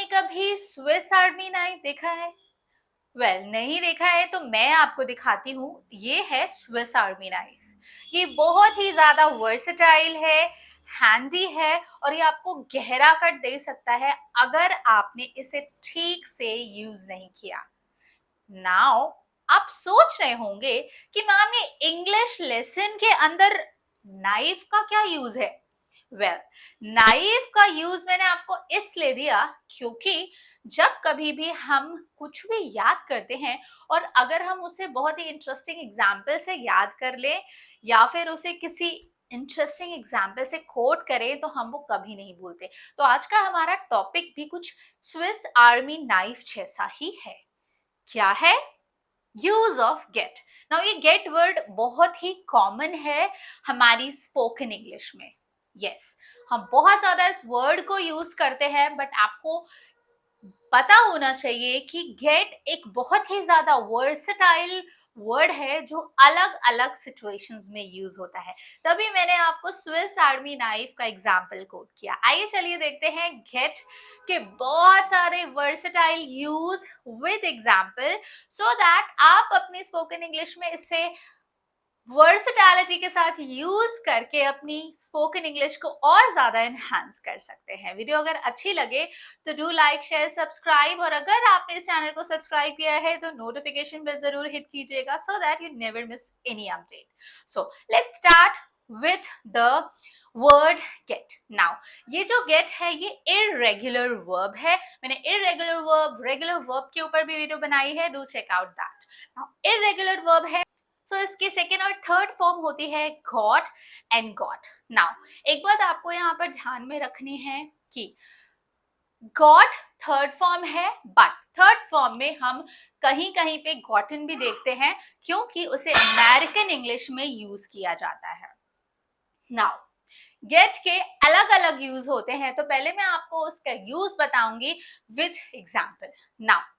आपने कभी Swiss army knife देखा है? नहीं देखा है तो मैं आपको दिखाती हूँ। ये है स्विस आर्मी नाइफ। ये बहुत ही ज्यादा वर्सेटाइल है, हैंडी है और ये आपको गहरा कट दे सकता है अगर आपने इसे ठीक से यूज नहीं किया। नाउ आप सोच रहे होंगे कि मैम ये इंग्लिश लेसन के अंदर नाइफ का क्या यूज है? वेल, नाइफ का यूज मैंने आपको इसलिए दिया क्योंकि जब कभी भी हम कुछ भी याद करते हैं और अगर हम उसे बहुत ही इंटरेस्टिंग एग्जाम्पल से याद कर लें या फिर उसे किसी इंटरेस्टिंग एग्जाम्पल से कोट करें तो हम वो कभी नहीं भूलते। तो आज का हमारा टॉपिक भी कुछ स्विस आर्मी नाइफ जैसा ही है। क्या है? Use of gate. नाउ ये गेट वर्ड बहुत ही कॉमन है हमारी स्पोकन इंग्लिश में। यस, हम बहुत ज्यादा इस वर्ड को यूज करते हैं, बट आपको पता होना चाहिए कि गेट एक बहुत ही ज्यादा वर्सेटाइल वर्ड है जो अलग अलग सिचुएशंस में यूज होता है। तभी मैंने आपको स्विस आर्मी नाइफ का एग्जाम्पल कोट किया। आइए चलिए देखते हैं गेट के बहुत सारे versatile use with example, so that आप अपनी स्पोकन इंग्लिश में इसे वर्सटैलिटी के साथ यूज करके अपनी स्पोकन इंग्लिश को और ज्यादा एनहांस कर सकते हैं। वीडियो अगर अच्छी लगे तो डू लाइक शेयर सब्सक्राइब, और अगर आपने इस चैनल को सब्सक्राइब किया है तो नोटिफिकेशन बेल जरूर हिट कीजिएगा so that you never miss any update. So let's start with the word get. Now ये जो गेट है ये इररेगुलर वर्ब है। मैंने इररेगुलर वर्ब, रेगुलर वर्ब के ऊपर भी वीडियो बनाई है, do check out that. Now irregular verb है, सो इसकी सेकेंड और थर्ड फॉर्म होती है गॉट एंड गॉट। नाउ एक बात आपको यहाँ पर ध्यान में रखनी है कि गॉट थर्ड फॉर्म है, बट थर्ड फॉर्म में हम कहीं कहीं पे गॉटन भी देखते हैं क्योंकि उसे अमेरिकन इंग्लिश में यूज किया जाता है। नाउ गेट के अलग अलग यूज होते हैं, तो पहले मैं आपको उसका यूज बताऊंगी विद एग्जाम्पल। नाउ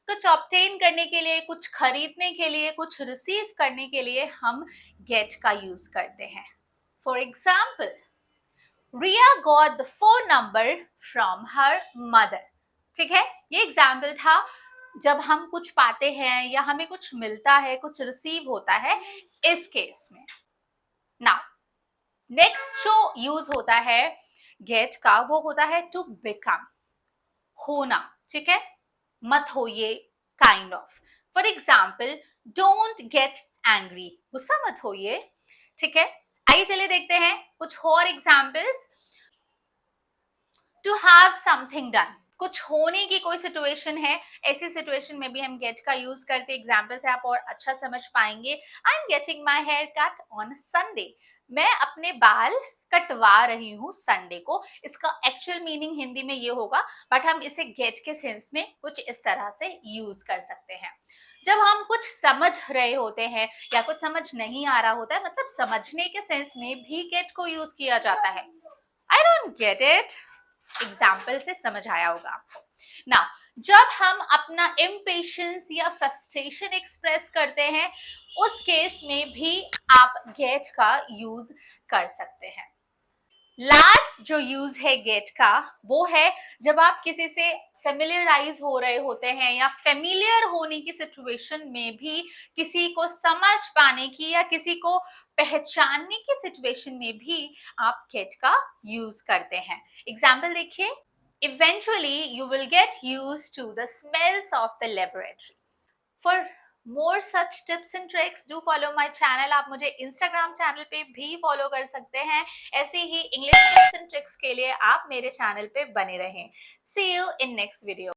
कुछ ऑब्टेन करने के लिए, कुछ खरीदने के लिए, कुछ रिसीव करने के लिए हम गेट का यूज करते हैं। For example, Riya got the phone number from her mother. ठीक है, ये एग्जाम्पल था जब हम कुछ पाते हैं या हमें कुछ मिलता है, कुछ रिसीव होता है, इस केस में। नाउ नेक्स्ट जो यूज होता है गेट का वो होता है टू बिकम, होना। ठीक है, मत होइए, kind of. For example, don't get angry, गुस्सा मत होइए। ठीक है, आइए चलिए देखते हैं कुछ और examples. To have something done, कुछ होने की कोई सिचुएशन है, ऐसी सिचुएशन में भी हम गेट का यूज करते। एग्जाम्पल से आप और अच्छा समझ पाएंगे। I am getting my hair cut on Sunday, मैं अपने बाल कटवा रही हूँ संडे को। इसका एक्चुअल मीनिंग हिंदी में ये होगा, बट हम इसे गेट के सेंस में कुछ इस तरह से यूज कर सकते हैं। जब हम कुछ समझ रहे होते हैं या कुछ समझ नहीं आ रहा होता है, मतलब समझने के सेंस में भी गेट को यूज किया जाता है। I don't get it, example से समझ आया होगा आपको ना। जब हम अपना इम्पेशंस या फ्रस्ट्रेशन एक्सप्रेस करते हैं, उस केस में भी आप गेट का यूज कर सकते हैं। लास्ट जो यूज है गेट का वो है जब आप किसी से फेमिलियराइज हो रहे होते हैं या फेमिलियर होने की सिचुएशन में भी किसी को समझ पाने की या किसी को पहचानने की सिचुएशन में भी आप गेट का यूज करते हैं। एग्जाम्पल देखिए, eventually you will get use to the smells of the laboratory. For more such tips and tricks do follow my channel. आप मुझे इंस्टाग्राम चैनल पे भी फॉलो कर सकते हैं। ऐसे ही इंग्लिश टिप्स एंड ट्रिक्स के लिए आप मेरे चैनल पे बने रहें। सी यू इन नेक्स्ट वीडियो।